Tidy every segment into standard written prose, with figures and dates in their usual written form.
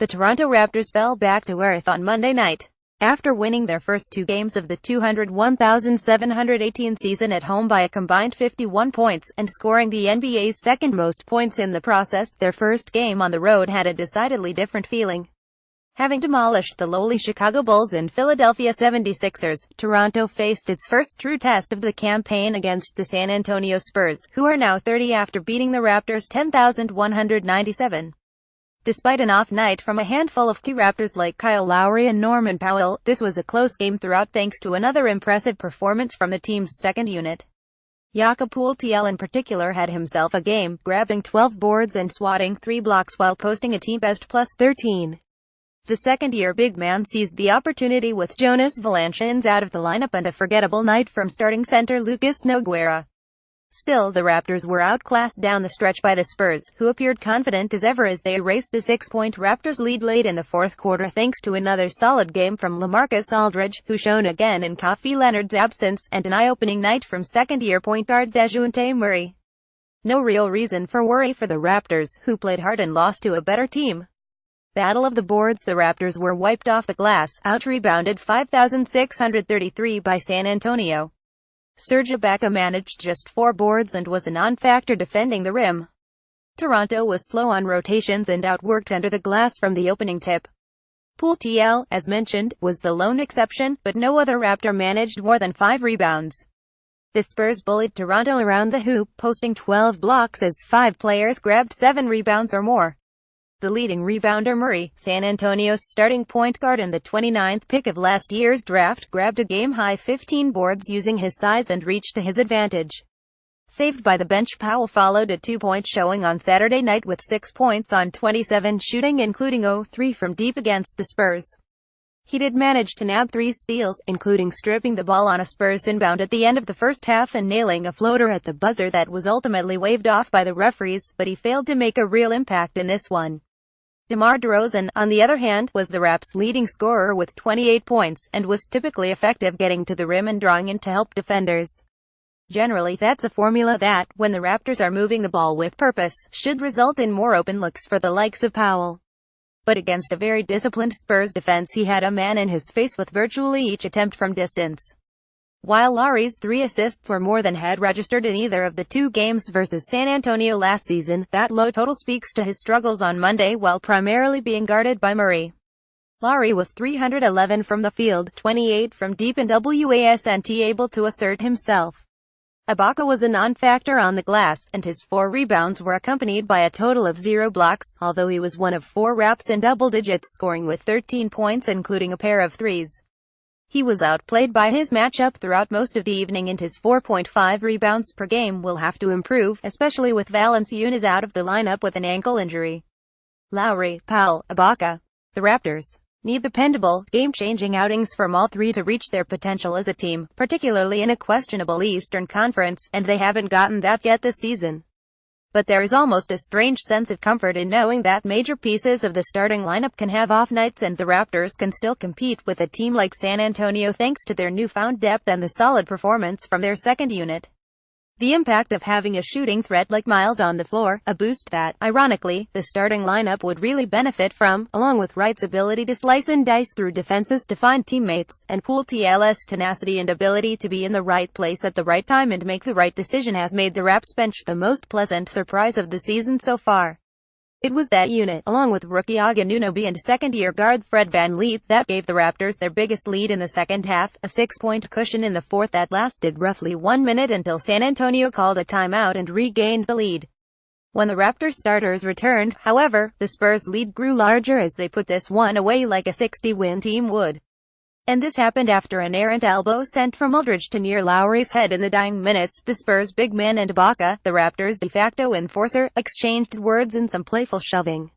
The Toronto Raptors fell back to earth on Monday night. After winning their first two games of the 201,718 season at home by a combined 51 points, and scoring the NBA's second most points in the process, their first game on the road had a decidedly different feeling. Having demolished the lowly Chicago Bulls and Philadelphia 76ers, Toronto faced its first true test of the campaign against the San Antonio Spurs, who are now 30 after beating the Raptors 10,197. Despite an off night from a handful of key Raptors like Kyle Lowry and Norman Powell, this was a close game throughout thanks to another impressive performance from the team's second unit. Jakob Poeltl in particular had himself a game, grabbing 12 boards and swatting 3 blocks while posting a team-best +13. The second-year big man seized the opportunity with Jonas Valanciunas out of the lineup and a forgettable night from starting center Lucas Nogueira. Still, the Raptors were outclassed down the stretch by the Spurs, who appeared confident as ever as they erased a 6-point Raptors lead late in the fourth quarter thanks to another solid game from LaMarcus Aldridge, who shone again in Kawhi Leonard's absence, and an eye-opening night from second-year point guard DeJounte Murray. No real reason for worry for the Raptors, who played hard and lost to a better team. Battle of the boards. The Raptors were wiped off the glass, out-rebounded 5,633 by San Antonio. Serge Ibaka managed just 4 boards and was a non-factor defending the rim. Toronto was slow on rotations and outworked under the glass from the opening tip. Poeltl, as mentioned, was the lone exception, but no other Raptor managed more than 5 rebounds. The Spurs bullied Toronto around the hoop, posting 12 blocks as 5 players grabbed 7 rebounds or more. The leading rebounder Murray, San Antonio's starting point guard and the 29th pick of last year's draft, grabbed a game-high 15 boards using his size and reach to his advantage. Saved by the bench, Powell followed a 2-point showing on Saturday night with 6 points on 27 shooting, including 0-3 from deep against the Spurs. He did manage to nab 3 steals, including stripping the ball on a Spurs inbound at the end of the first half and nailing a floater at the buzzer that was ultimately waved off by the referees, but he failed to make a real impact in this one. DeMar DeRozan, on the other hand, was the Raps' leading scorer with 28 points, and was typically effective getting to the rim and drawing in to help defenders. Generally, that's a formula that, when the Raptors are moving the ball with purpose, should result in more open looks for the likes of Powell. But against a very disciplined Spurs defense, he had a man in his face with virtually each attempt from distance. While Lowry's 3 assists were more than had registered in either of the 2 games versus San Antonio last season, that low total speaks to his struggles on Monday while primarily being guarded by Murray. Lowry was 311 from the field, 28 from deep and wasn't able to assert himself. Ibaka was a non-factor on the glass, and his 4 rebounds were accompanied by a total of 0 blocks, although he was one of 4 Raps in double digits, scoring with 13 points including a pair of threes. He was outplayed by his matchup throughout most of the evening, and his 4.5 rebounds per game will have to improve, especially with Valanciunas out of the lineup with an ankle injury. Lowry, Powell, Ibaka. The Raptors need dependable, game-changing outings from all 3 to reach their potential as a team, particularly in a questionable Eastern Conference, and they haven't gotten that yet this season. But there is almost a strange sense of comfort in knowing that major pieces of the starting lineup can have off nights and the Raptors can still compete with a team like San Antonio thanks to their newfound depth and the solid performance from their second unit. The impact of having a shooting threat like Miles on the floor, a boost that, ironically, the starting lineup would really benefit from, along with Wright's ability to slice and dice through defenses to find teammates, and Poeltl's tenacity and ability to be in the right place at the right time and make the right decision has made the Raps bench the most pleasant surprise of the season so far. It was that unit, along with rookie Anunoby and second-year guard Fred VanVleet, that gave the Raptors their biggest lead in the second half, a 6-point cushion in the fourth that lasted roughly 1 minute until San Antonio called a timeout and regained the lead. When the Raptors starters returned, however, the Spurs' lead grew larger as they put this one away like a 60-win team would. And this happened after an errant elbow sent from Aldridge to near Lowry's head in the dying minutes. The Spurs' big man and Ibaka, the Raptors' de facto enforcer, exchanged words and some playful shoving.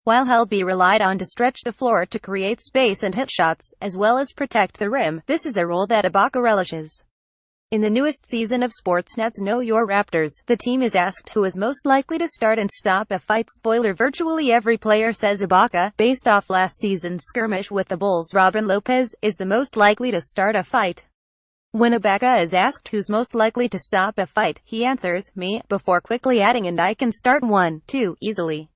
While Helby relied on to stretch the floor to create space and hit shots, as well as protect the rim, this is a role that Ibaka relishes. In the newest season of Sportsnet's Know Your Raptors, the team is asked who is most likely to start and stop a fight. Spoiler: virtually every player says Ibaka, based off last season's skirmish with the Bulls. Robin Lopez is the most likely to start a fight. When Ibaka is asked who's most likely to stop a fight, he answers, me, before quickly adding, and I can start one, too, easily.